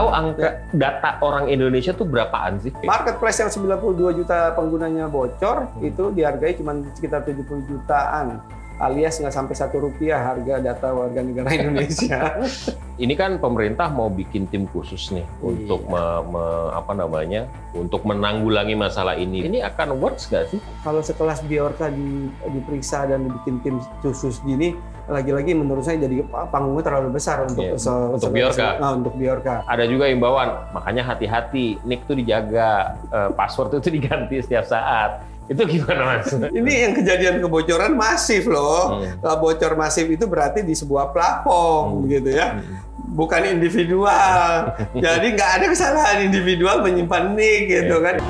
tahu angka data orang Indonesia tuh berapaan sih? Marketplace yang 92 juta penggunanya bocor, itu dihargai cuma sekitar 70 jutaan. Alias nggak sampai Rp1 harga data warga negara Indonesia. Ini kan pemerintah mau bikin tim khusus nih untuk untuk menanggulangi masalah ini. Ini akan works nggak sih? Kalau sekelas Bjorka diperiksa dan dibikin tim khusus gini, lagi-lagi menurut saya jadi panggungnya terlalu besar untuk Bjorka. Untuk Bjorka. Ada juga imbauan, makanya hati-hati, nick tuh dijaga, password itu diganti setiap saat. Itu gimana, Mas? Ini yang kejadian kebocoran masif loh. Bocor masif itu berarti di sebuah platform gitu ya. Bukan individual. Jadi nggak ada kesalahan individual menyimpan nick gitu kan.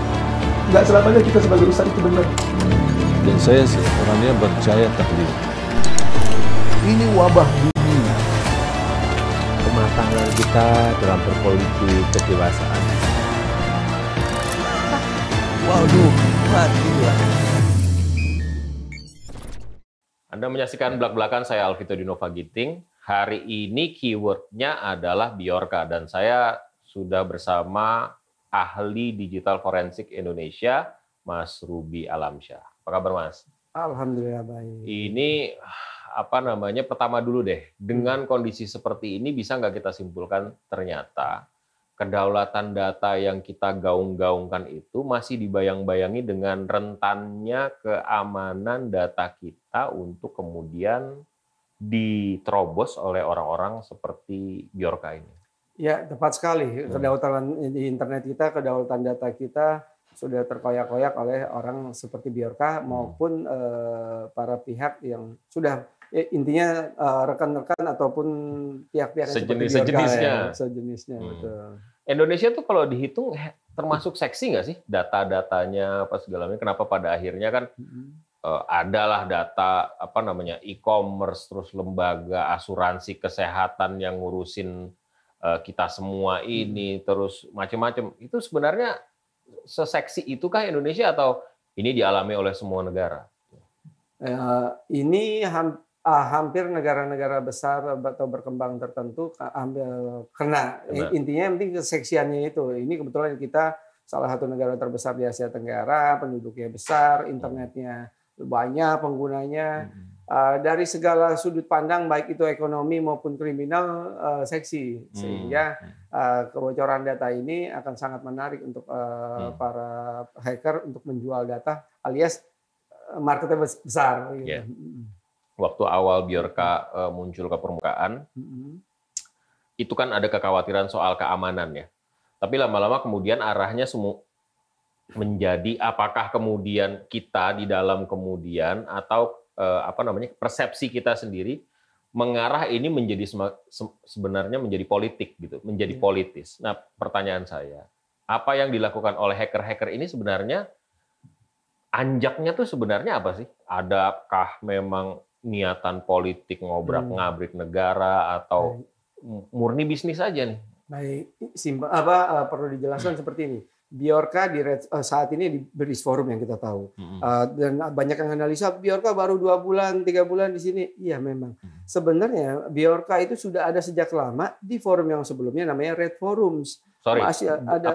Nggak selamanya kita sebagai ustaz itu benar. Dan saya orangnya percaya takdir. Ini wabah dunia. Kematangan kita dalam berpolitik, kedewasaan. Waduh, matilah. Anda menyaksikan Blak-Blakan, saya Alvito Dinova Ginting. Hari ini keywordnya adalah Bjorka, dan saya sudah bersama ahli digital forensik Indonesia, Mas Ruby Alamsyah. Apa kabar, Mas? Alhamdulillah baik. Ini pertama dulu deh, dengan kondisi seperti ini bisa nggak kita simpulkan ternyata kedaulatan data yang kita gaung-gaungkan itu masih dibayang-bayangi dengan rentannya keamanan data kita untuk kemudian diterobos oleh orang-orang seperti Bjorka ini. Ya, tepat sekali. Kedaulatan di internet kita, kedaulatan data kita sudah terkoyak-koyak oleh orang seperti Bjorka maupun para pihak yang sudah intinya rekan-rekan ataupun pihak-pihak sejenisnya. Sejenisnya, betul. Indonesia tuh kalau dihitung termasuk seksi nggak sih data-datanya apa segala macam? Kenapa pada akhirnya kan adalah data e-commerce, terus lembaga asuransi kesehatan yang ngurusin kita semua ini, terus macam-macam. Itu sebenarnya seseksi itukah Indonesia atau ini dialami oleh semua negara? Ini hampir negara-negara besar atau berkembang tertentu kena. Intinya yang penting keseksiannya itu. Ini kebetulan kita salah satu negara terbesar di Asia Tenggara, penduduknya besar, internetnya banyak penggunanya. Dari segala sudut pandang, baik itu ekonomi maupun kriminal, seksi. Sehingga kebocoran data ini akan sangat menarik untuk para hacker untuk menjual data, alias marketnya besar. Gitu. Yeah. Waktu awal Bjorka muncul ke permukaan, itu kan ada kekhawatiran soal keamanan ya. Tapi lama-lama kemudian arahnya semua menjadi apakah kemudian kita di dalam kemudian atau persepsi kita sendiri mengarah ini menjadi sebenarnya menjadi politik gitu, menjadi politis. Nah, pertanyaan saya, apa yang dilakukan oleh hacker-hacker ini sebenarnya anjaknya tuh sebenarnya apa sih? Adakah memang niatan politik ngobrak-ngabrik negara atau murni bisnis aja nih? Baik, perlu dijelaskan seperti ini. Bjorka saat ini di British Forum yang kita tahu, dan banyak yang analisa Bjorka baru 2 bulan, 3 bulan di sini. Iya memang. Sebenarnya Bjorka itu sudah ada sejak lama di forum yang sebelumnya namanya Red Forums. Sorry, masih ada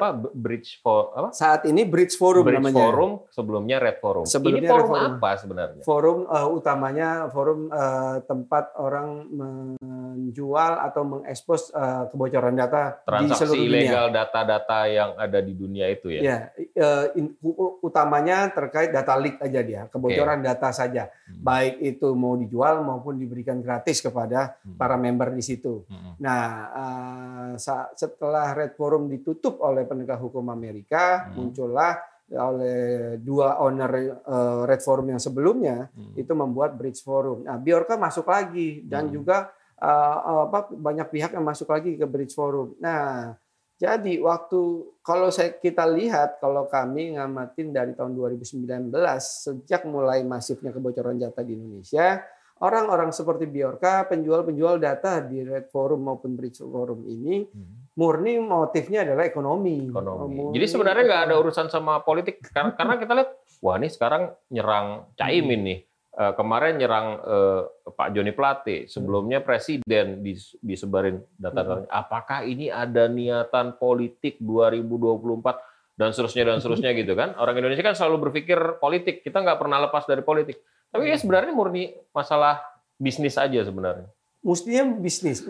saat ini Bridge Forum namanya. Forum, sebelumnya Red Forum. Ini forum apa sebenarnya? Forum utamanya forum tempat orang menjual atau mengekspos kebocoran data di seluruh dunia. Transaksi ilegal data-data yang ada di dunia itu ya? Ya, utamanya terkait data leak aja dia, kebocoran data saja. Baik itu mau dijual maupun diberikan gratis kepada para member di situ. Nah, setelah Red Forum ditutup oleh penegak hukum Amerika, muncullah oleh 2 owner Red Forum yang sebelumnya itu membuat Bridge Forum. Nah, Bjorka masuk lagi dan juga banyak pihak yang masuk lagi ke Bridge Forum. Nah, jadi kita lihat, kalau kami ngamatin dari tahun 2019 sejak mulai masifnya kebocoran data di Indonesia, orang-orang seperti Bjorka, penjual-penjual data di Red Forum maupun Bridge Forum ini murni motifnya adalah ekonomi. Jadi sebenarnya nggak ada urusan sama politik, karena kita lihat, wah ini sekarang nyerang Caimin nih. kemarin nyerang Pak Joni Plate, sebelumnya presiden disebarin data-datanya. Apakah ini ada niatan politik 2024 dan seterusnya gitu kan? Orang Indonesia kan selalu berpikir politik, kita nggak pernah lepas dari politik. Tapi ya sebenarnya murni masalah bisnis aja sebenarnya. Mestinya bisnis.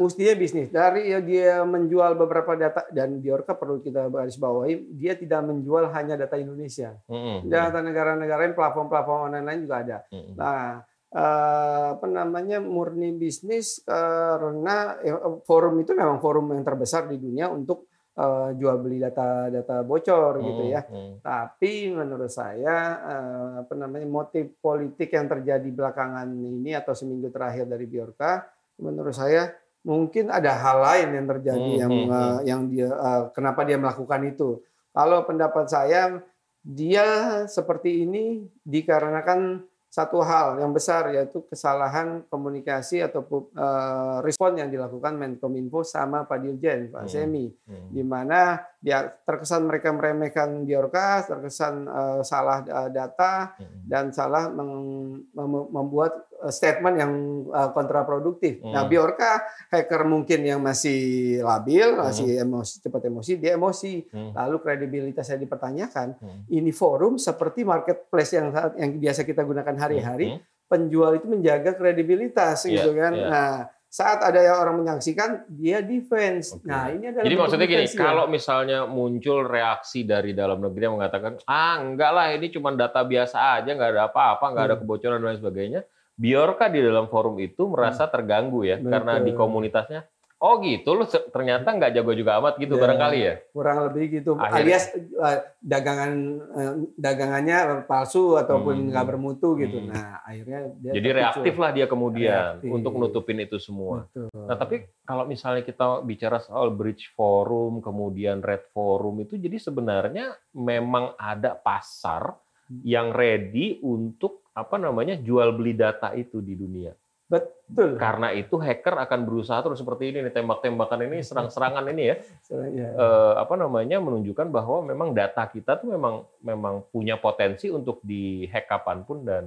Dari dia menjual beberapa data, dan Bjorka perlu kita garis bawahi, dia tidak menjual hanya data Indonesia. Data negara-negara lain, platform-platform online lain juga ada. Nah, murni bisnis karena forum itu memang forum yang terbesar di dunia untuk jual beli data bocor gitu ya. Tapi menurut saya motif politik yang terjadi belakangan ini atau seminggu terakhir dari Bjorka, menurut saya mungkin ada hal lain yang terjadi yang dia kenapa dia melakukan itu. Kalau pendapat saya, dia seperti ini dikarenakan satu hal yang besar, yaitu kesalahan komunikasi atau respon yang dilakukan Menkominfo sama Pak Dirjen, Pak Semi, di mana dia terkesan mereka meremehkan Bjorka, terkesan salah data dan salah membuat statement yang kontraproduktif. Nah, Bjorka hacker mungkin yang masih labil, masih cepat emosi, dia emosi. Lalu kredibilitasnya dipertanyakan. Ini forum seperti marketplace yang biasa kita gunakan hari-hari, penjual itu menjaga kredibilitas gitu kan. Nah, saat ada orang menyaksikan, dia defense. Nah, ini adalah. Jadi maksudnya gini, kalau misalnya muncul reaksi dari dalam negeri yang mengatakan, enggak lah, ini cuma data biasa aja, nggak ada apa-apa, nggak ada kebocoran dan lain sebagainya. Bjorka di dalam forum itu merasa terganggu ya, karena di komunitasnya, oh gitu, lu ternyata nggak jago juga amat gitu, barangkali ya? Kurang lebih gitu, alias dagangannya palsu ataupun nggak bermutu gitu. Nah, akhirnya dia jadi reaktif lah dia kemudian untuk nutupin itu semua. Betul. Nah, tapi kalau misalnya kita bicara soal Bridge Forum, kemudian Red Forum itu, jadi sebenarnya memang ada pasar yang ready untuk jual beli data itu di dunia. Betul. Karena itu hacker akan berusaha terus seperti ini, tembak-tembakan ini, serang-serangan ini ya. Menunjukkan bahwa memang data kita tuh memang punya potensi untuk dihack kapanpun dan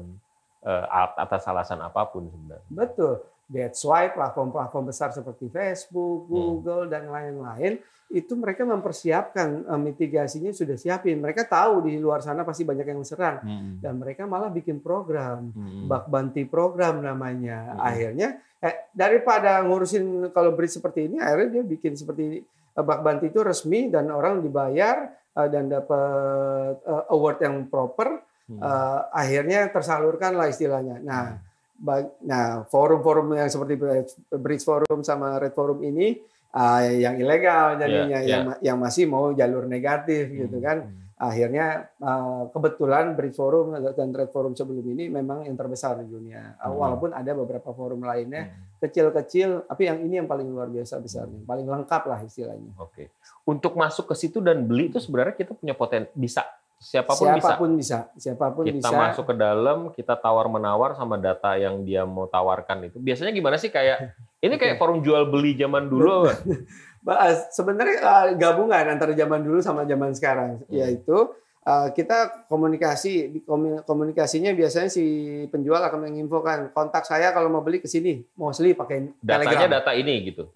atas alasan apapun sebenarnya. Betul. That's why platform-platform besar seperti Facebook, Google dan lain-lain itu mereka mempersiapkan mitigasinya, sudah siapin. Mereka tahu di luar sana pasti banyak yang serang dan mereka malah bikin program, bug bounty program namanya. Akhirnya daripada ngurusin kalau bridge seperti ini, akhirnya dia bikin seperti bug bounty itu resmi dan orang dibayar dan dapat award yang proper. Akhirnya tersalurkan lah istilahnya. Nah, forum-forum yang seperti Bridge Forum sama Red Forum ini yang ilegal jadinya, yang masih mau jalur negatif gitu kan. Akhirnya kebetulan Bridge Forum dan Red Forum sebelum ini memang yang terbesar di dunia. Walaupun ada beberapa forum lainnya kecil-kecil, tapi yang ini yang paling luar biasa besarnya, paling lengkap lah istilahnya. Oke. Untuk masuk ke situ dan beli itu sebenarnya kita punya potensi, bisa. Siapapun bisa. Kita masuk ke dalam, kita tawar-menawar sama data yang dia mau tawarkan itu. Biasanya gimana sih, kayak ini kayak forum jual beli zaman dulu? Sebenarnya gabungan antara zaman dulu sama zaman sekarang, yaitu kita komunikasinya biasanya si penjual akan menginfokan kontak saya kalau mau beli ke sini, mostly pakai Telegram. Datanya data ini gitu.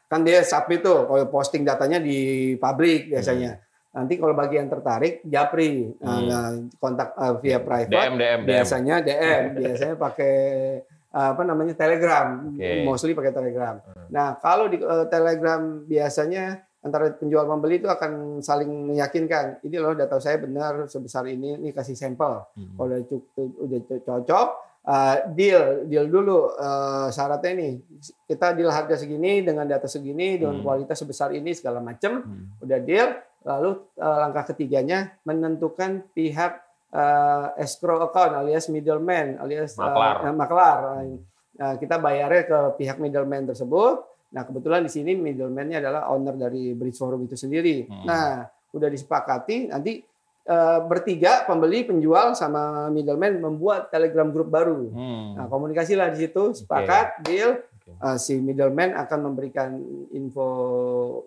Kan dia submit tuh, kalau posting datanya di publik biasanya. Nanti kalau bagi yang tertarik, japri, kontak via private, DM. biasanya pakai Telegram, mostly pakai Telegram. Nah, kalau di Telegram biasanya antara penjual pembeli itu akan saling meyakinkan, ini loh data saya benar sebesar ini kasih sampel. Kalau udah cocok, deal dulu syaratnya nih, kita deal harga segini dengan data segini dengan kualitas sebesar ini segala macam, udah deal. Lalu langkah ketiganya menentukan pihak escrow account alias middleman alias maklar. Kita bayarnya ke pihak middleman tersebut. Nah, kebetulan di sini middleman-nya adalah owner dari Bridge Forum itu sendiri. Nah, udah disepakati nanti bertiga, pembeli, penjual sama middleman membuat Telegram group baru. Nah, komunikasilah di situ, sepakat, deal. Si middleman akan memberikan info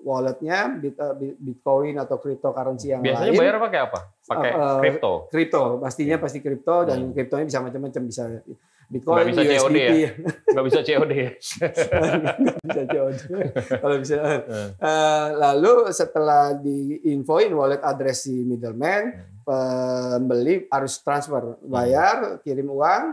walletnya, Bitcoin atau cryptocurrency yang biasanya lain. Biasanya bayar pakai apa? Pakai kripto? Kripto, pastinya pasti kripto, dan kriptonya bisa macam-macam, bisa Bitcoin, Nggak bisa COD USDT. ya? Nggak bisa COD ya? Nggak bisa COD. Kalau bisa. Lalu setelah diinfoin wallet address si middleman, pembeli harus transfer, bayar, kirim uang.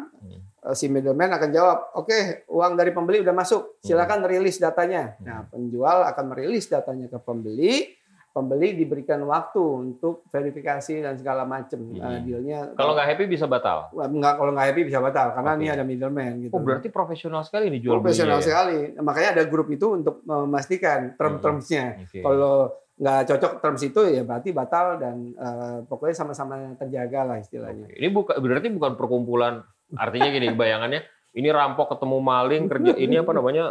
Si middleman akan jawab, oke, uang dari pembeli udah masuk, silakan rilis datanya. Nah, penjual akan merilis datanya ke pembeli. Pembeli diberikan waktu untuk verifikasi dan segala macam dealnya. Kalau nggak happy bisa batal? Kalau nggak happy bisa batal karena ini ada middleman. Gitu. Oh, berarti profesional sekali nih jual belinya. Profesional sekali. Makanya ada grup itu untuk memastikan terms-termsnya. Kalau nggak cocok terms itu ya berarti batal dan pokoknya sama-sama terjaga lah istilahnya. Ini berarti bukan perkumpulan. Artinya gini, bayangannya ini rampok ketemu maling kerja ini apa namanya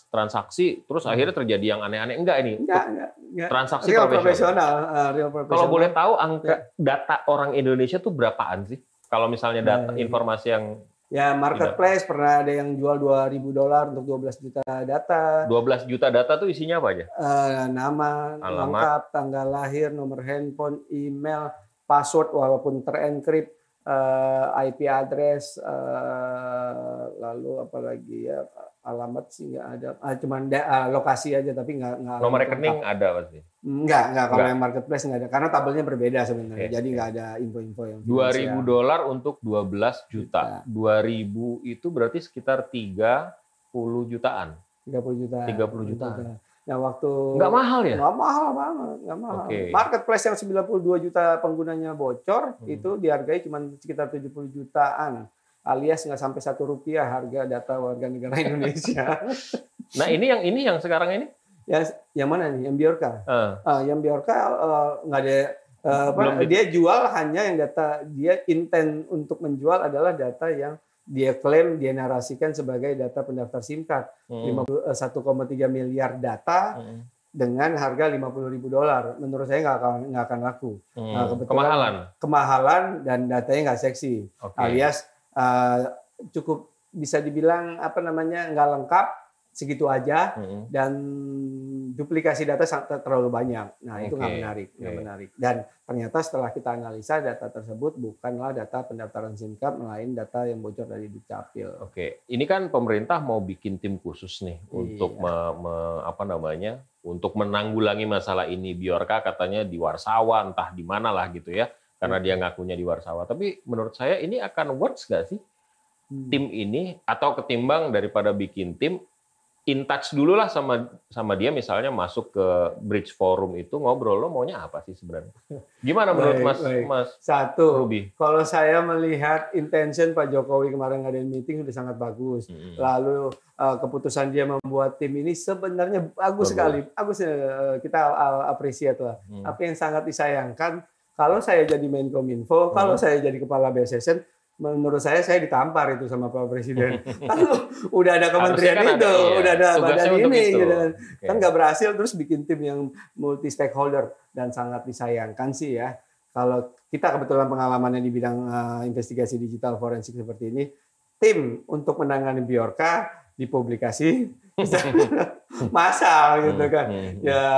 transaksi terus akhirnya terjadi yang aneh-aneh. Enggak ini. Enggak. Transaksi real profesional. Real profesional. Kalau boleh tahu angka data orang Indonesia tuh berapaan sih? Kalau misalnya data informasi yang ya marketplace pernah ada yang jual $2.000 untuk 12 juta data. 12 juta data tuh isinya apa aja? Nama, alamat, lengkap, tanggal lahir, nomor handphone, email, password walaupun terenkrip, IP address, lalu apalagi ya alamat sih nggak ada, cuman lokasi aja tapi nggak nomor rekening ada pasti. Nggak kalau yang marketplace nggak ada karena tabelnya berbeda sebenarnya, jadi nggak ada info-info yang $2.000 untuk 12 juta. 2.000 itu berarti sekitar 30 jutaan. 30 jutaan. Nah, waktu nggak mahal ya? Nggak mahal banget, nggak mahal. Marketplace yang 92 juta penggunanya bocor itu dihargai cuma sekitar 70 jutaan, alias nggak sampai Rp1 harga data warga negara Indonesia. Nah ini yang sekarang ini? Yang mana nih? Yang Biorka? Yang Biorka nggak ada. Dia jual hanya yang data dia intent untuk menjual adalah data yang dia klaim, dia narasikan sebagai data pendaftar SIM card. 1,3 miliar data dengan harga $50.000. Menurut saya nggak akan laku. Nah, kemahalan dan datanya nggak seksi. Alias cukup bisa dibilang nggak lengkap, segitu aja, dan duplikasi data terlalu banyak. Nah, itu nggak menarik. Dan ternyata setelah kita analisa data tersebut bukanlah data pendaftaran SIM card, melainkan data yang bocor dari Dukcapil. Ini kan pemerintah mau bikin tim khusus nih untuk untuk menanggulangi masalah ini. Biorka katanya di Warsawa, entah di mana lah gitu ya, karena dia ngakunya di Warsawa. Tapi menurut saya ini akan works nggak sih tim ini, atau ketimbang daripada bikin tim, in touch dulu lah sama dia, misalnya masuk ke Bridge Forum itu ngobrol, lo maunya apa sih sebenarnya? Gimana menurut Mas Ruby? Kalau saya melihat intention Pak Jokowi kemarin ngadain meeting udah sangat bagus. Lalu keputusan dia membuat tim ini sebenarnya bagus sekali. Bagus, kita appreciate lah. Tapi yang sangat disayangkan, kalau saya jadi Menkominfo, kalau saya jadi kepala BSSN, menurut saya ditampar itu sama Pak Presiden. Kalau udah ada kementerian itu, udah ada badan ini, gitu. Kan nggak berhasil, terus bikin tim yang multi stakeholder, dan sangat disayangkan sih ya. Kalau kita kebetulan pengalamannya di bidang investigasi digital forensik seperti ini, tim untuk menangani Biorka dipublikasi massal gitu kan. Ya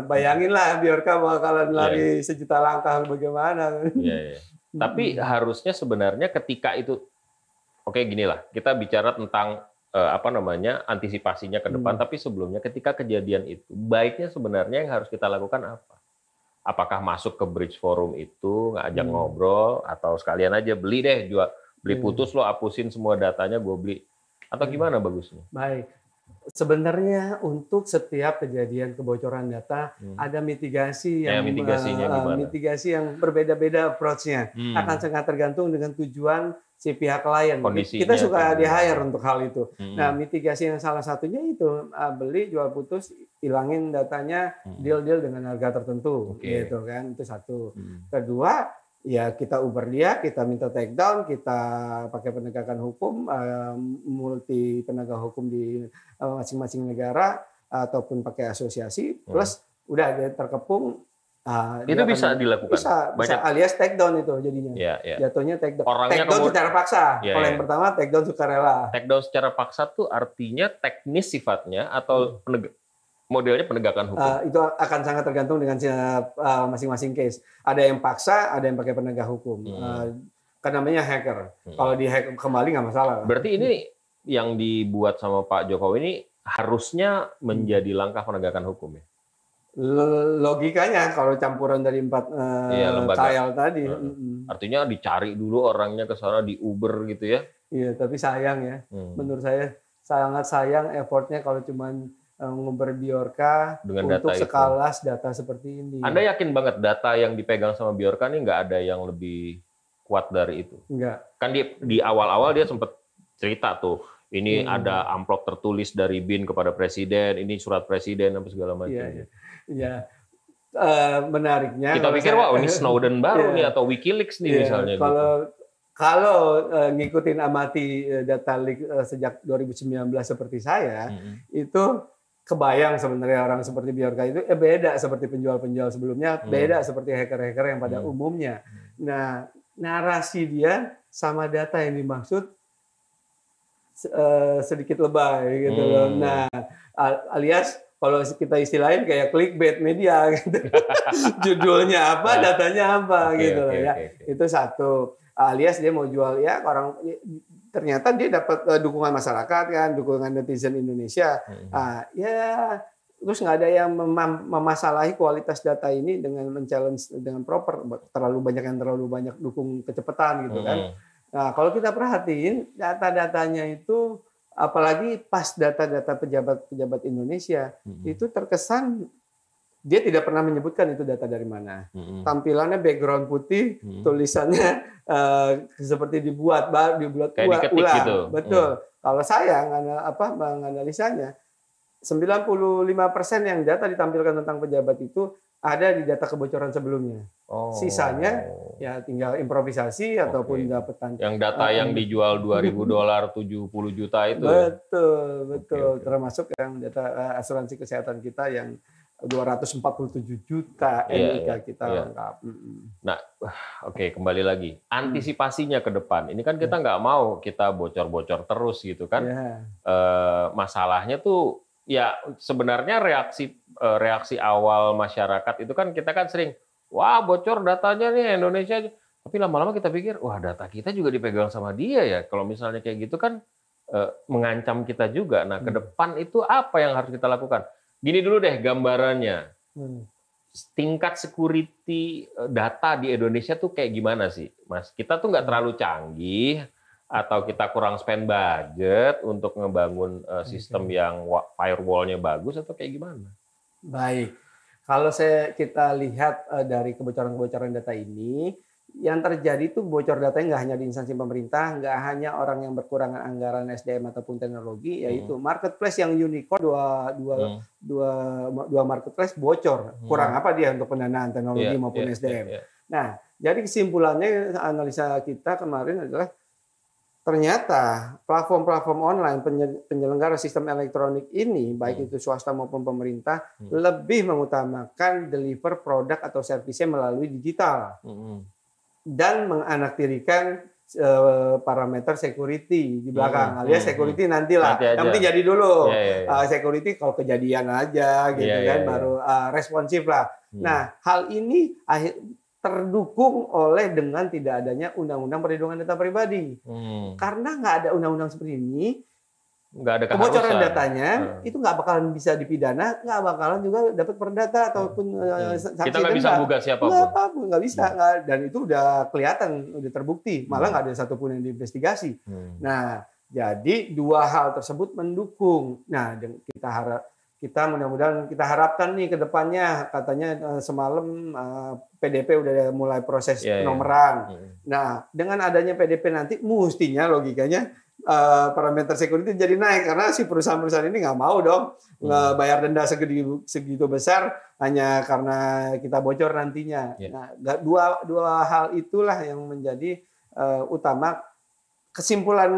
bayanginlah Biorka bakalan lari sejuta langkah bagaimana. Tapi harusnya sebenarnya ketika itu, ginilah, kita bicara tentang antisipasinya ke depan, tapi sebelumnya ketika kejadian itu, baiknya sebenarnya yang harus kita lakukan apa? Apakah masuk ke Bridge Forum itu, ngajak ngobrol, atau sekalian aja beli deh, beli putus lo, hapusin semua datanya, gue beli. Atau gimana bagusnya? Baik. Sebenarnya untuk setiap kejadian kebocoran data ada mitigasi mitigasi yang berbeda-beda approach-nya. Akan sangat tergantung dengan tujuan si pihak klien. Kita suka di-hire untuk hal itu. Nah, mitigasi yang salah satunya itu beli, jual putus, hilangin datanya, deal-deal dengan harga tertentu, gitu kan. Itu satu. Kedua, ya kita uber dia, kita minta take down, kita pakai penegakan hukum, multi penegak hukum di masing-masing negara, ataupun pakai asosiasi, plus udah dia terkepung. Itu bisa dilakukan? Bisa alias take down itu jadinya. Jatuhnya take down. Take down secara paksa. Kalau yang pertama take down sukarela. Take down secara paksa tuh artinya teknis sifatnya atau modelnya penegakan hukum? Itu akan sangat tergantung dengan masing-masing case. Ada yang paksa, ada yang pakai penegak hukum. kan namanya hacker. Kalau di-hack kembali nggak masalah. Berarti ini yang dibuat sama Pak Jokowi ini harusnya menjadi langkah penegakan hukum ya? Logikanya kalau campuran dari 4 lembaga trial tadi. Artinya dicari dulu orangnya ke sana di Uber gitu ya? Iya, tapi sayang ya. Menurut saya sangat sayang effortnya kalau cuman nguber Bjorka dengan untuk data sekalas data seperti ini. Anda yakin banget data yang dipegang sama Bjorka ini nggak ada yang lebih kuat dari itu? Enggak. Kan di awal-awal dia sempat cerita tuh, ini ada amplop tertulis dari BIN kepada presiden, ini surat presiden apa segala macam. Iya. Menariknya. Kita pikir wah ini Snowden baru nih atau WikiLeaks nih misalnya. Kalau ngikutin amati data leak sejak 2019 seperti saya, itu kebayang sebenarnya orang seperti Bjorka itu beda seperti penjual-penjual sebelumnya, beda seperti hacker-hacker yang pada umumnya. Nah, narasi dia sama data yang dimaksud sedikit lebay gitu loh. Nah, alias kalau kita istilahin kayak clickbait media gitu. Judulnya apa, datanya apa gitu loh ya. Itu satu. Alias dia mau jual ya orang, ternyata dia dapat dukungan masyarakat kan, dukungan netizen Indonesia. Ya terus nggak ada yang memasalahi kualitas data ini dengan men-challenge dengan proper, terlalu banyak dukung kecepatan gitu kan. Nah, kalau kita perhatiin data-datanya itu, apalagi pas data-data pejabat-pejabat Indonesia, itu terkesan dia tidak pernah menyebutkan itu data dari mana. Tampilannya background putih, tulisannya seperti dibuat kayak diketik ulang. gitu. Betul. Kalau saya menganalisanya, 95% yang data ditampilkan tentang pejabat itu ada di data kebocoran sebelumnya. Sisanya ya tinggal improvisasi ataupun dapetan. Yang data yang dijual $2.000 70 juta itu. Betul. Termasuk yang data asuransi kesehatan kita yang 247 juta NIK kita lengkap. Nah, kembali lagi. Antisipasinya ke depan. Ini kan kita nggak mau kita bocor-bocor terus gitu kan. Masalahnya tuh ya sebenarnya reaksi awal masyarakat itu kan kita kan sering, wah bocor datanya nih Indonesia. Tapi lama-lama kita pikir, wah data kita juga dipegang sama dia ya. Kalau misalnya kayak gitu kan mengancam kita juga. Nah, ke depan itu apa yang harus kita lakukan? Gini dulu deh gambarannya. Tingkat security data di Indonesia tuh kayak gimana sih, Mas? Kita tuh nggak terlalu canggih atau kita kurang spend budget untuk ngebangun sistem yang firewall-nya bagus atau kayak gimana? Baik. Kalau kita lihat dari kebocoran-kebocoran data ini, yang terjadi itu bocor datanya nggak hanya di instansi pemerintah, nggak hanya orang yang berkurangan anggaran SDM ataupun teknologi, yaitu marketplace yang unicorn dua marketplace bocor. Kurang apa dia untuk pendanaan teknologi maupun SDM. Nah, jadi kesimpulannya analisa kita kemarin adalah ternyata platform-platform online penyelenggara sistem elektronik ini, baik itu swasta maupun pemerintah, lebih mengutamakan deliver produk atau servisnya melalui digital. Dan menganaktirikan parameter security di belakang. Alias security nantilah. Yang penting jadi dulu. Security kalau kejadian aja gitu kan baru responsif lah. Nah, hal ini terdukung oleh dengan tidak adanya undang-undang perlindungan data pribadi. Karena nggak ada undang-undang seperti ini, nggak ada kebocoran datanya itu nggak bakalan bisa dipidana, nggak bakalan juga dapat perdata ataupun sanksi. Kita nggak bisa buka siapapun. Nggak bisa, dan itu udah kelihatan, udah terbukti. Malah nggak ada satupun yang diinvestigasi. Nah, jadi dua hal tersebut mendukung. Nah, kita mudah-mudahan kita harapkan nih ke depannya, katanya semalam PDP udah mulai proses penomoran. Nah, dengan adanya PDP nanti mestinya logikanya parameter security jadi naik karena si perusahaan-perusahaan ini nggak mau dong bayar denda segitu besar hanya karena kita bocor nantinya. Nah, dua hal itulah yang menjadi utama. Kesimpulan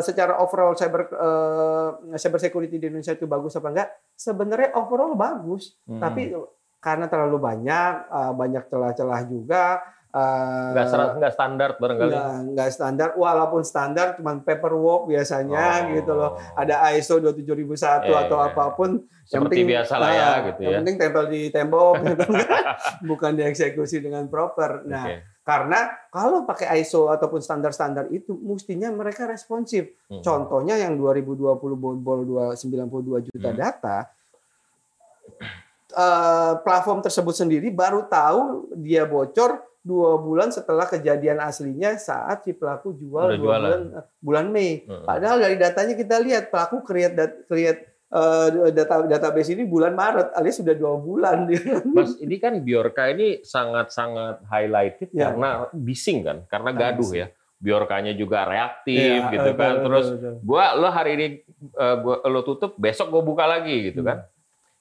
secara overall cyber security di Indonesia itu bagus apa enggak? Sebenarnya overall bagus, tapi karena terlalu banyak celah-celah juga. Nggak standar barangkali. Nggak standar, walaupun standar cuma paperwork biasanya gitu loh. Ada ISO 27001 atau apapun. Seperti biasa lah ya gitu ya. Yang penting tempel di tembok, gitu. Bukan dieksekusi dengan proper. Nah, Karena kalau pakai ISO ataupun standar-standar itu, mestinya mereka responsif. Contohnya yang 2020 bobol 92 juta data, platform tersebut sendiri baru tahu dia bocor 2 bulan setelah kejadian aslinya saat si pelaku jual bulan Mei. Padahal dari datanya kita lihat pelaku create database ini bulan Maret, alias sudah 2 bulan. Mas, ini kan Bjorka ini sangat-sangat highlighted karena bising kan, karena gaduh ya. Bjorkanya juga reaktif gitu kan. Terus lo hari ini lo tutup, besok gue buka lagi gitu kan.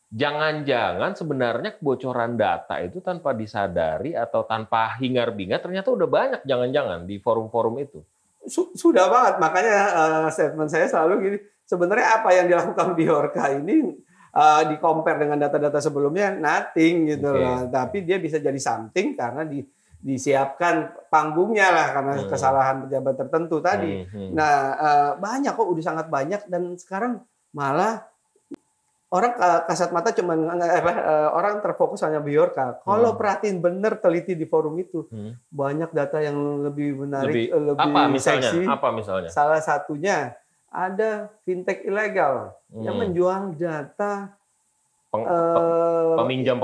Jangan-jangan sebenarnya kebocoran data itu tanpa disadari atau tanpa hingar-bingar ternyata udah banyak jangan-jangan di forum-forum itu. Sudah banget, makanya statement saya selalu gini, sebenarnya apa yang dilakukan Bjorka ini di-compare dengan data-data sebelumnya nothing gitu loh. Tapi dia bisa jadi something karena disiapkan panggungnya lah karena kesalahan pejabat tertentu tadi. Nah, banyak kok, udah sangat banyak, dan sekarang malah orang kasat mata orang terfokus hanya Bjorka. Kalau perhatiin bener, teliti di forum itu, banyak data yang lebih menarik, lebih seksi. Apa misalnya? Salah satunya ada fintech ilegal yang menjual data peminjam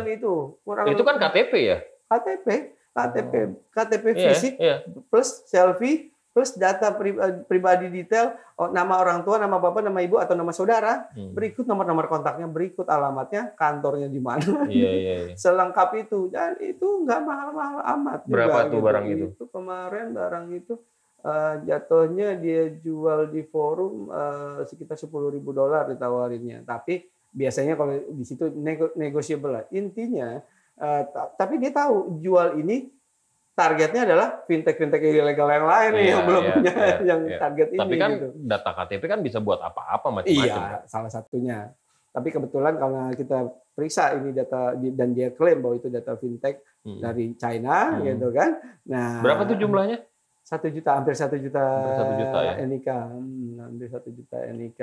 itu. Itu kan KTP ya? KTP fisik plus selfie plus data pribadi detail, nama orang tua, nama bapak, nama ibu atau nama saudara, berikut nomor-nomor kontaknya, berikut alamatnya, kantornya di mana, selengkap itu, dan itu nggak mahal-mahal amat. Berapa juga, tuh barang itu? Itu kemarin barang itu jatuhnya dia jual di forum sekitar $10.000 ditawarinnya, tapi biasanya kalau di situ negotiable lah. Intinya, tapi dia tahu jual ini targetnya adalah fintech ilegal yang lain yang belum punya yang target ini. Tapi kan gitu. Data KTP kan bisa buat apa-apa macam-macam. Iya, salah satunya. Tapi kebetulan karena kita periksa ini data dan dia klaim bahwa itu data fintech dari China, gitu kan. Nah, berapa tuh jumlahnya? 1 juta, hampir 1 juta, NIK, hampir 1 juta NIK.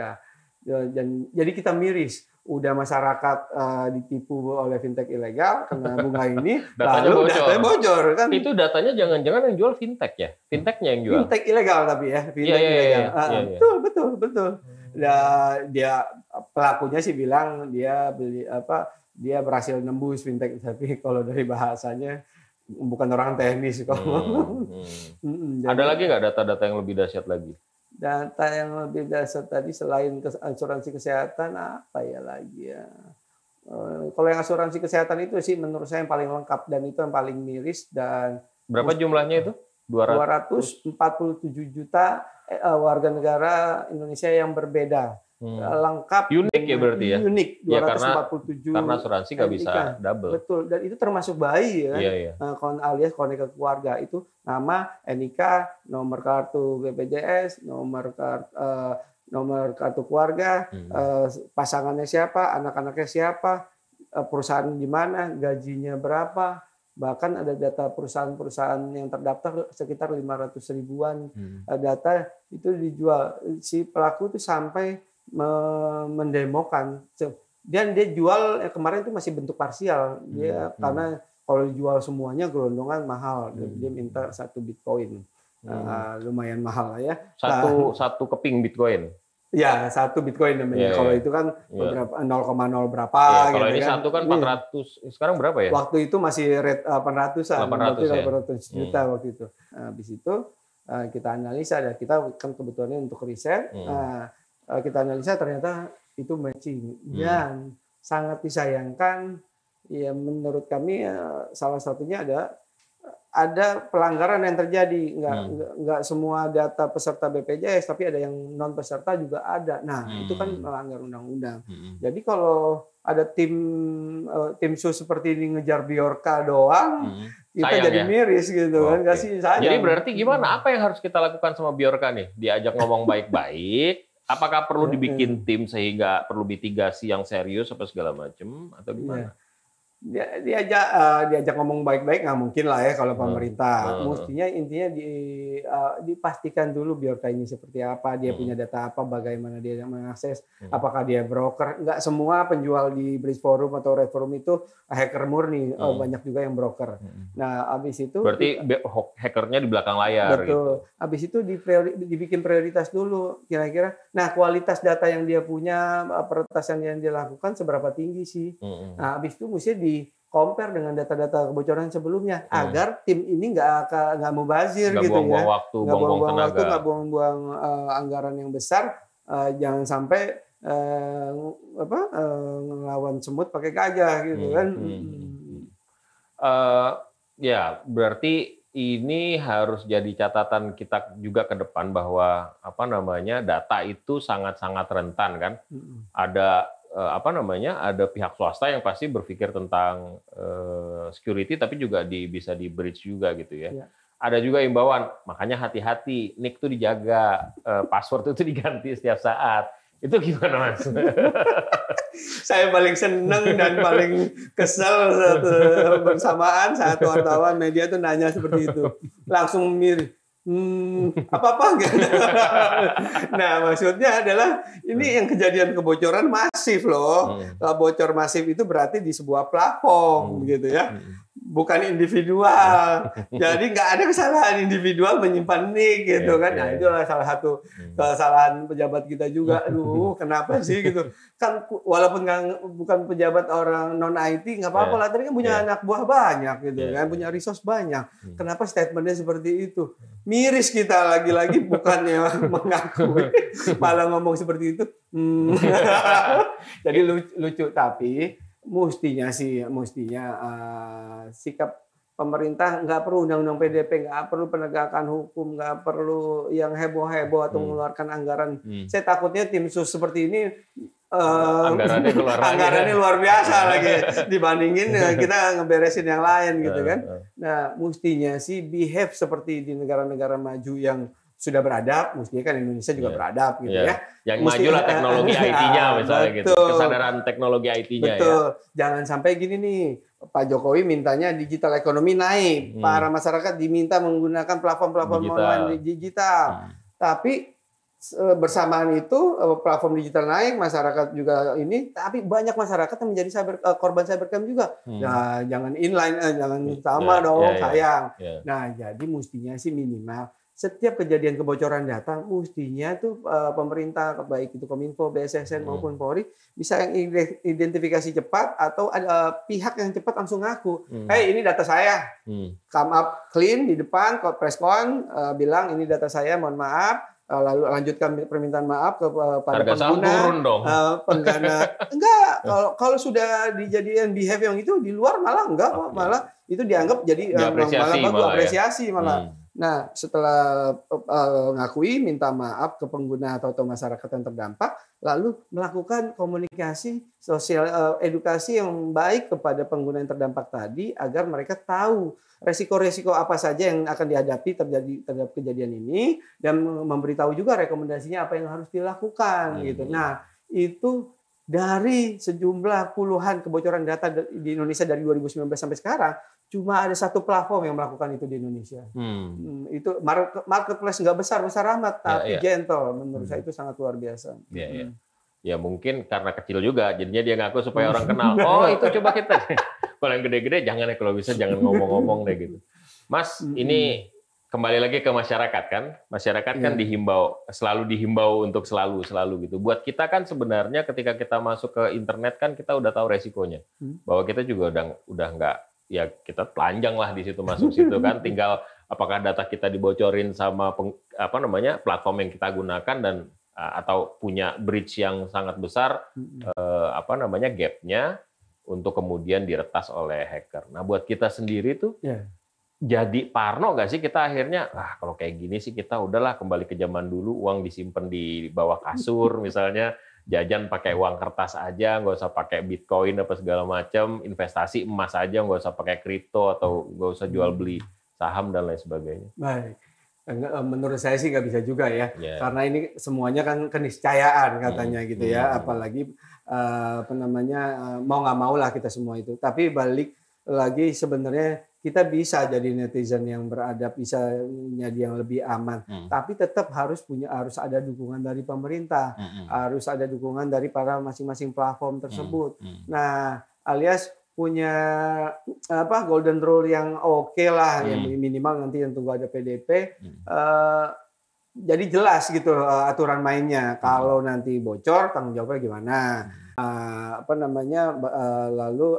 Dan jadi kita miris, udah masyarakat ditipu oleh fintech ilegal kena bunga ini, datanya bocor kan? Itu datanya jangan-jangan yang jual fintech ya? Fintechnya yang jual? Fintech ilegal tapi ya, fintech ilegal. Betul. Dan dia pelakunya sih bilang dia dia berhasil nembus fintech, tapi kalau dari bahasanya bukan orang teknis kok. Ada lagi nggak data-data yang lebih dahsyat lagi? Data yang lebih dasar tadi selain asuransi kesehatan apa ya lagi ya? Kalau yang asuransi kesehatan itu sih menurut saya yang paling lengkap dan itu yang paling miris. Dan berapa jumlahnya itu? 247 juta warga negara Indonesia yang berbeda. Lengkap, unik ya berarti ya? Unik, 247 karena asuransi nggak bisa double. Betul, dan itu termasuk bayi ya, alias konek keluarga itu nama, NIK, nomor kartu BPJS, nomor kartu keluarga, pasangannya siapa, anak-anaknya siapa, perusahaan di mana, gajinya berapa, bahkan ada data perusahaan-perusahaan yang terdaftar sekitar 500 ribuan data itu dijual. Si pelaku itu sampai mendemokan, dan dia jual kemarin itu masih bentuk parsial dia karena kalau dijual semuanya gelondongan mahal, dia minta 1 Bitcoin, lumayan mahal ya, satu keping Bitcoin. Ya, 1 Bitcoin namanya. Kalau itu kan beberapa 0,0 berapa kalau gitu ini kan. Satu kan 400. Sekarang berapa ya? Waktu itu masih rate 800-an. 800 juta waktu itu. Habis itu kita analisa, dan kita kan kebetulannya untuk riset. Kita analisa ternyata itu matching. Dan sangat disayangkan, ya menurut kami salah satunya ada pelanggaran yang terjadi. Nggak semua data peserta BPJS, tapi ada yang non peserta juga ada. Nah, itu kan melanggar undang-undang. Jadi kalau ada tim sus seperti ini ngejar Bjorka doang, kita sayang jadi miris gitu kan. Kasih sayang. Jadi berarti gimana? Apa yang harus kita lakukan sama Bjorka nih? Diajak ngomong baik-baik? Apakah perlu dibikin tim sehingga perlu mitigasi yang serius apa segala macam atau gimana? diajak ngomong baik-baik nggak mungkin lah ya kalau pemerintah. Mestinya intinya dipastikan dulu Bjorka ini seperti apa, dia punya data apa, bagaimana dia mengakses, apakah dia broker. Nggak semua penjual di Bridge Forum atau Red Forum itu hacker murni, banyak juga yang broker. Nah, habis itu berarti hackernya di belakang layar. Betul. Gitu. Habis itu dibikin prioritas dulu kira-kira. Nah, kualitas data yang dia punya, peretasan yang dia lakukan seberapa tinggi sih. Nah, habis itu mesti di compare dengan data-data kebocoran sebelumnya agar tim ini nggak mubazir gitu buang-buang ya. waktu, buang-buang tenaga. Nggak buang-buang anggaran yang besar. Jangan sampai ngelawan semut pakai gajah gitu kan. Ya, berarti ini harus jadi catatan kita juga ke depan bahwa data itu sangat-sangat rentan kan. Ada ada pihak swasta yang pasti berpikir tentang security tapi juga bisa di breach juga gitu ya. Ada juga imbauan, makanya hati-hati, NIK itu dijaga, password itu diganti setiap saat. Itu gimana Mas? Saya paling seneng dan paling kesel bersamaan saat wartawan media tuh nanya seperti itu. Langsung mirip. Apa-apa gitu. Nah, maksudnya adalah ini yang kejadian kebocoran masif loh. Bocor masif itu berarti di sebuah platform gitu ya. Bukan individual. Jadi nggak ada kesalahan individual menyimpan NIK gitu kan. Nah, itu adalah salah satu kesalahan pejabat kita juga. Aduh, kenapa sih gitu. Kan walaupun bukan pejabat orang non IT nggak apa-apa lah, tapi kan punya anak buah banyak gitu kan, punya resource banyak. Kenapa statementnya seperti itu? Miris kita lagi-lagi bukannya mengakui, malah ngomong seperti itu. Jadi lucu tapi mestinya sikap pemerintah nggak perlu undang-undang PDP, nggak perlu penegakan hukum, nggak perlu yang heboh-heboh atau mengeluarkan anggaran. Saya takutnya tim sus seperti ini anggarannya luar biasa lagi dibandingin kita ngeberesin yang lain gitu kan. Nah, mestinya sih behave seperti di negara-negara maju yang sudah beradab, mestinya kan Indonesia juga beradab gitu ya. Yang maju lah teknologi IT-nya misalnya gitu. Kesadaran teknologi IT-nya ya. Betul. Jangan sampai gini nih, Pak Jokowi mintanya digital ekonomi naik, para masyarakat diminta menggunakan platform-platform online digital. Tapi bersamaan itu platform digital naik, masyarakat juga ini, tapi banyak masyarakat yang menjadi korban cybercrime juga. Nah, jangan inline, jangan sama dong, sayang. Nah, jadi mestinya sih minimal setiap kejadian kebocoran data, mestinya tuh pemerintah, baik itu Kominfo, BSSN maupun Polri, bisa identifikasi cepat atau ada pihak yang cepat langsung ngaku, hey ini data saya, come up clean di depan, press con, bilang ini data saya, mohon maaf, lalu lanjutkan permintaan maaf kepada pengguna, pengguna. Enggak, kalau sudah dijadikan behave yang itu di luar malah enggak, malah itu dianggap jadi malah bagus, apresiasi malah. Nah, setelah ngakui, minta maaf ke pengguna atau masyarakat yang terdampak, lalu melakukan komunikasi sosial, edukasi yang baik kepada pengguna yang terdampak tadi, agar mereka tahu resiko-resiko apa saja yang akan dihadapi terhadap kejadian ini, dan memberitahu juga rekomendasinya apa yang harus dilakukan. Gitu. Nah, itu dari sejumlah puluhan kebocoran data di Indonesia dari 2019 sampai sekarang, cuma ada satu platform yang melakukan itu di Indonesia. Itu marketplace nggak besar amat, tapi gentle. Menurut saya itu sangat luar biasa. Ya mungkin karena kecil juga, jadinya dia ngaku supaya orang kenal. Oh itu coba kita. Kalau yang gede-gede jangan ya, kalau bisa jangan ngomong-ngomong deh gitu. Mas, ini kembali lagi ke masyarakat kan. Masyarakat kan selalu dihimbau untuk selalu gitu. Buat kita kan sebenarnya ketika kita masuk ke internet kan kita udah tahu resikonya. Bahwa kita juga udah nggak, ya kita telanjang lah di situ masuk situ kan, tinggal apakah data kita dibocorin sama platform yang kita gunakan dan atau punya breach yang sangat besar gapnya untuk kemudian diretas oleh hacker. Nah buat kita sendiri tuh jadi parno nggak sih kita akhirnya kalau kayak gini sih kita udahlah kembali ke zaman dulu, uang disimpan di bawah kasur misalnya, jajan pakai uang kertas aja, nggak usah pakai Bitcoin apa segala macam, investasi emas aja, nggak usah pakai kripto atau nggak usah jual beli saham dan lain sebagainya. Baik, Menurut saya sih nggak bisa juga ya, Ya. karena ini semuanya kan keniscayaan katanya gitu ya, apalagi mau nggak mau lah kita semua itu. Tapi balik lagi sebenarnya kita bisa jadi netizen yang beradab, bisa jadi yang lebih aman, tapi tetap harus ada dukungan dari pemerintah, harus ada dukungan dari para masing-masing platform tersebut. Nah, alias punya golden rule yang oke lah, yang minimal nanti yang tunggu ada PDP, jadi jelas gitu aturan mainnya. Kalau nanti bocor tanggung jawabnya gimana, lalu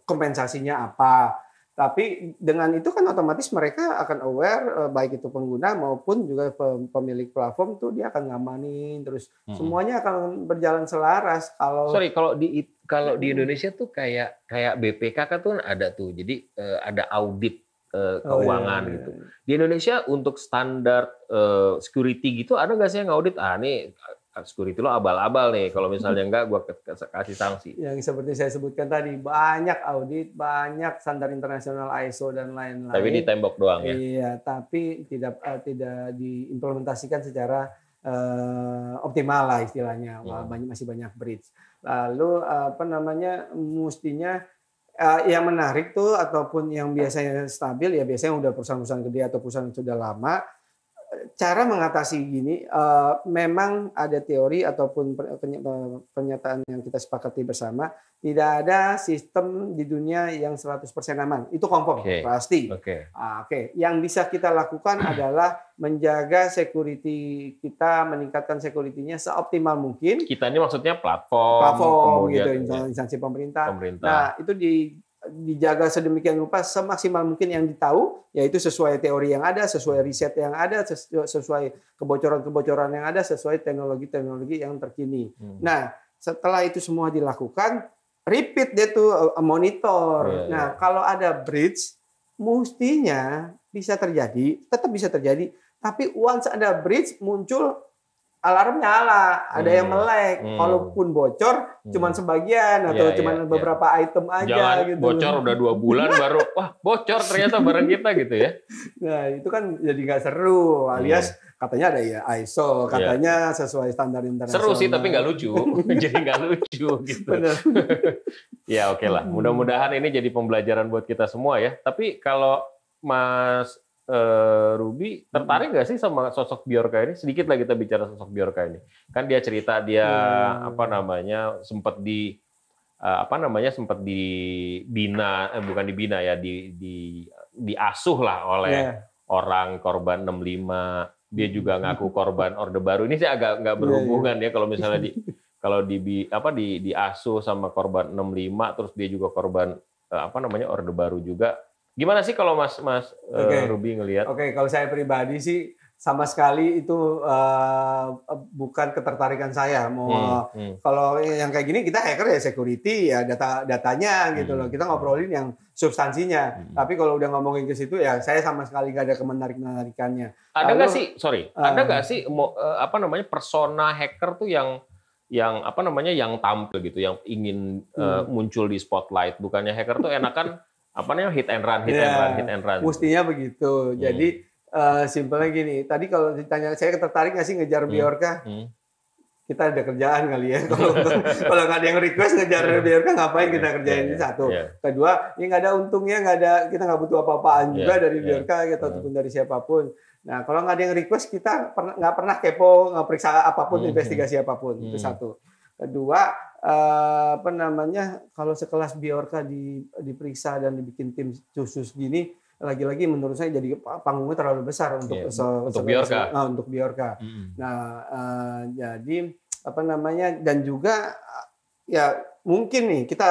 kompensasinya apa. Tapi dengan itu kan otomatis mereka akan aware, baik itu pengguna maupun juga pemilik platform tuh dia akan ngamanin terus, semuanya akan berjalan selaras. Kalau di Indonesia tuh kayak BPK tuh ada tuh, jadi ada audit keuangan gitu. Di Indonesia untuk standar security gitu ada nggak sih yang audit? Nih security lo abal-abal nih, kalau misalnya enggak gua kasih sanksi. Yang seperti saya sebutkan tadi, banyak audit, banyak standar internasional ISO dan lain-lain. Tapi di tembok doang ya. Iya, tapi tidak diimplementasikan secara optimal lah istilahnya. Masih banyak breach. Lalu mestinya yang menarik tuh ataupun yang biasanya stabil ya biasanya udah perusahaan-perusahaan gede atau perusahaan yang sudah lama. Cara mengatasi gini, memang ada teori ataupun pernyataan yang kita sepakati bersama, tidak ada sistem di dunia yang 100% aman. Itu confirm, pasti. Oke. Yang bisa kita lakukan adalah menjaga security kita, meningkatkan security-nya seoptimal mungkin. Kita ini maksudnya platform gitu, instansi pemerintah. Nah, itu dijaga sedemikian rupa semaksimal mungkin yang ditahu, yaitu sesuai teori yang ada, sesuai riset yang ada, sesuai kebocoran-kebocoran yang ada, sesuai teknologi-teknologi yang terkini. Nah, setelah itu semua dilakukan, repeat deh tuh monitor. Nah, kalau ada breach, mestinya bisa terjadi, tetap bisa terjadi, tapi once ada breach muncul alarm nyala, ada yang melek. Kalaupun bocor, cuman sebagian atau cuman beberapa item aja. Jangan gitu. Bocor udah 2 bulan baru, wah bocor ternyata barang kita gitu ya. Nah itu kan jadi nggak seru, alias katanya ada ya ISO, katanya sesuai standar internasional. Seru sih tapi nggak lucu, jadi nggak lucu gitu. Benar. Ya oke lah, mudah-mudahan ini jadi pembelajaran buat kita semua ya. Tapi kalau Mas Ruby tertarik nggak sih sama sosok Bjorka ini? Sedikit lah kita bicara sosok Bjorka ini. Kan dia cerita dia sempat dibina, bukan dibina ya, diasuh lah oleh orang korban 65. Dia juga ngaku korban Orde Baru. Ini sih agak nggak berhubungan ya kalau misalnya diasuh sama korban 65 terus dia juga korban Orde Baru juga. Gimana sih kalau Mas Ruby ngelihat? Kalau saya pribadi sih sama sekali itu bukan ketertarikan saya. Kalau yang kayak gini kita hacker ya security ya datanya gitu loh. Kita ngobrolin yang substansinya. Tapi kalau udah ngomongin ke situ ya saya sama sekali nggak ada kemenarik-menarikannya. Ada nggak sih persona hacker tuh yang tampil gitu, yang ingin muncul di spotlight. Bukannya hacker tuh enakan hit and run. Mestinya begitu. Jadi simpelnya gini. Tadi kalau ditanya saya tertarik nggak sih ngejar Bjorka? Kita ada kerjaan kali ya. Kalau nggak ada yang request ngejar Bjorka ngapain kita kerjain ini satu. Kedua, ini nggak ada untungnya, kita nggak butuh apa-apaan juga dari Bjorka ataupun dari siapapun. Nah, kalau nggak ada yang request kita nggak pernah kepo, nggak periksa apapun, investigasi apapun. Itu satu. Kedua, kalau sekelas Bjorka diperiksa dan dibikin tim khusus gini, lagi-lagi menurut saya jadi panggungnya terlalu besar untuk Bjorka. Untuk Bjorka. Nah, jadi dan juga ya mungkin nih kita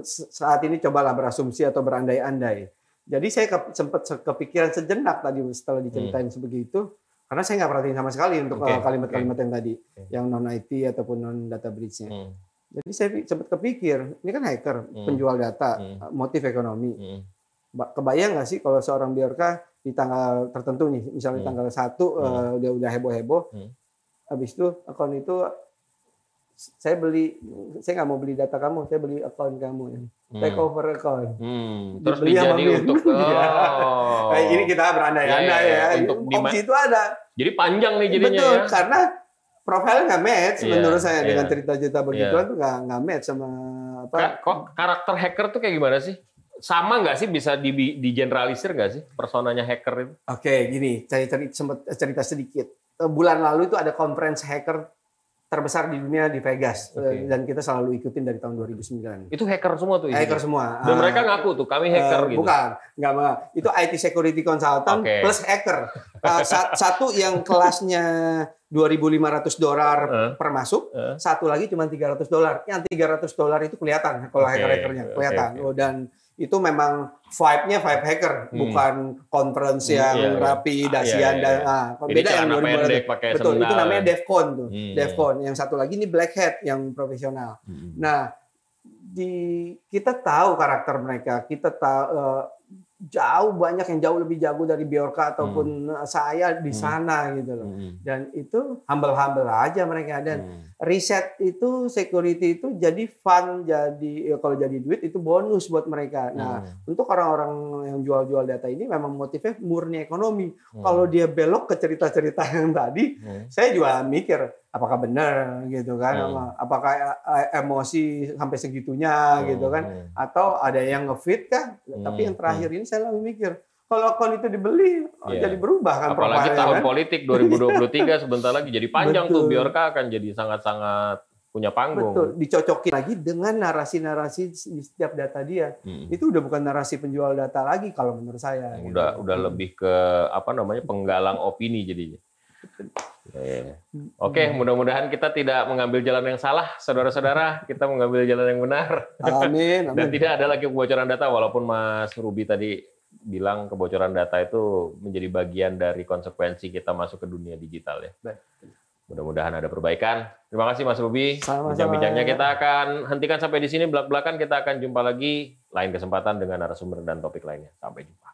saat ini cobalah berasumsi atau berandai-andai. Jadi saya sempat kepikiran sejenak tadi setelah diceritain sebegitu. Karena saya nggak perhatiin sama sekali untuk kalimat-kalimat yang tadi, yang non IT ataupun non data breach-nya. Jadi saya sempat kepikir, ini kan hacker, penjual data, motif ekonomi. Kebayang nggak sih kalau seorang Bjorka di tanggal tertentu nih, misalnya tanggal 1 dia udah heboh-heboh, habis itu akun itu saya nggak mau beli data kamu, saya beli account kamu, take over account. Terus Dibeli sama dijadi untuk ini kita berandai-andai ya. Untuk opsi itu ada. Jadi panjang nih jadinya. Betul, ya. karena profil nggak match menurut saya dengan Iya. cerita-cerita begituan tuh nggak match sama apa. Kok karakter hacker tuh kayak gimana sih? Sama nggak sih, bisa digeneralisir nggak sih personanya hacker itu? Oke, gini, saya sempat cerita sedikit. Bulan lalu itu ada conference hacker terbesar di dunia di Vegas, dan kita selalu ikutin dari tahun 2009. Itu hacker semua tuh? Hacker semua. Dan mereka ngaku tuh kami hacker gitu? Bukan, nggak. Itu IT security consultant plus hacker. Satu yang kelasnya $2.500 per masuk, satu lagi cuma $300. Yang $300 itu kelihatan kalau hacker-hackernya kelihatan. Dan itu memang vibe-nya vibe hacker, bukan conference yang rapi, dasian dan beda yang 2000. Betul, itu namanya DevCon tuh. DevCon. Yang satu lagi ini Black Hat yang profesional. Nah, kita tahu karakter mereka, kita tahu banyak yang jauh lebih jago dari Bjorka ataupun saya di sana gitu loh. Dan itu humble aja mereka, dan riset itu security itu jadi fun, jadi kalau jadi duit itu bonus buat mereka. Nah, untuk orang-orang yang jual-jual data ini memang motifnya murni ekonomi. Kalau dia belok ke cerita-cerita yang tadi, saya juga mikir apakah benar gitu kan, apakah emosi sampai segitunya gitu kan, atau ada yang ngefit kan. Tapi yang terakhir ini saya lagi mikir, kalau akun itu dibeli, jadi berubah kan. Apalagi tahun kan? Politik 2023 sebentar lagi jadi panjang. Betul. Tuh Bjorka akan jadi sangat-sangat punya panggung. Betul, dicocokin lagi dengan narasi-narasi di setiap data dia. Itu udah bukan narasi penjual data lagi kalau menurut saya. Udah lebih ke penggalang opini jadinya. Oke, mudah-mudahan kita tidak mengambil jalan yang salah, saudara-saudara. Kita mengambil jalan yang benar. Amin. Dan tidak ada lagi kebocoran data, walaupun Mas Ruby tadi bilang kebocoran data itu menjadi bagian dari konsekuensi kita masuk ke dunia digital ya. Mudah-mudahan ada perbaikan. Terima kasih Mas Ruby. Bincang-bincangnya kita akan hentikan sampai di sini. Belak-belakan kita akan jumpa lagi lain kesempatan dengan narasumber dan topik lainnya. Sampai jumpa.